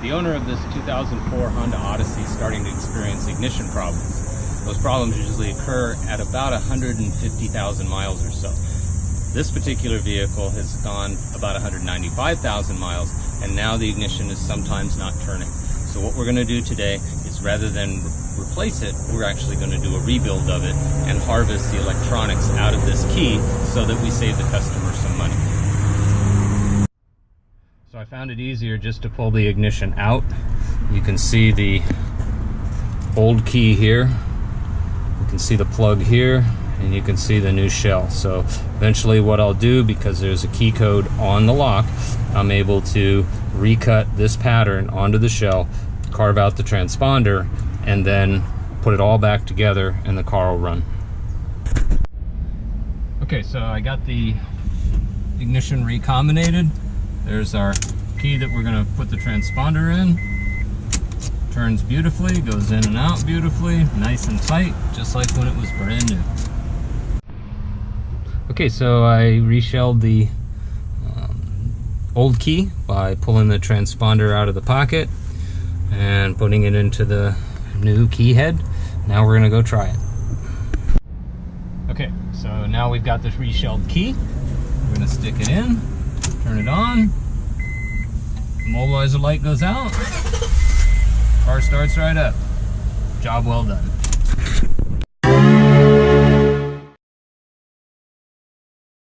The owner of this 2004 Honda Odyssey is starting to experience ignition problems. Those problems usually occur at about 150,000 miles or so. This particular vehicle has gone about 195,000 miles, and now the ignition is sometimes not turning. So what we're going to do today is, rather than replace it, we're actually going to do a rebuild of it and harvest the electronics out of this key so that we save the customer some money. So I found it easier just to pull the ignition out. You can see the old key here. You can see the plug here, and you can see the new shell. So eventually what I'll do, because there's a key code on the lock, I'm able to recut this pattern onto the shell, carve out the transponder, and then put it all back together and the car will run. Okay, so I got the ignition recombinated. There's our key that we're going to put the transponder in. Turns beautifully, goes in and out beautifully, nice and tight, just like when it was brand new. Okay, so I reshelled the old key by pulling the transponder out of the pocket and putting it into the new key head. Now we're going to go try it. Okay, so now we've got this reshelled key. We're going to stick it in, turn it on. The immobilizer light goes out. Car starts right up. Job well done.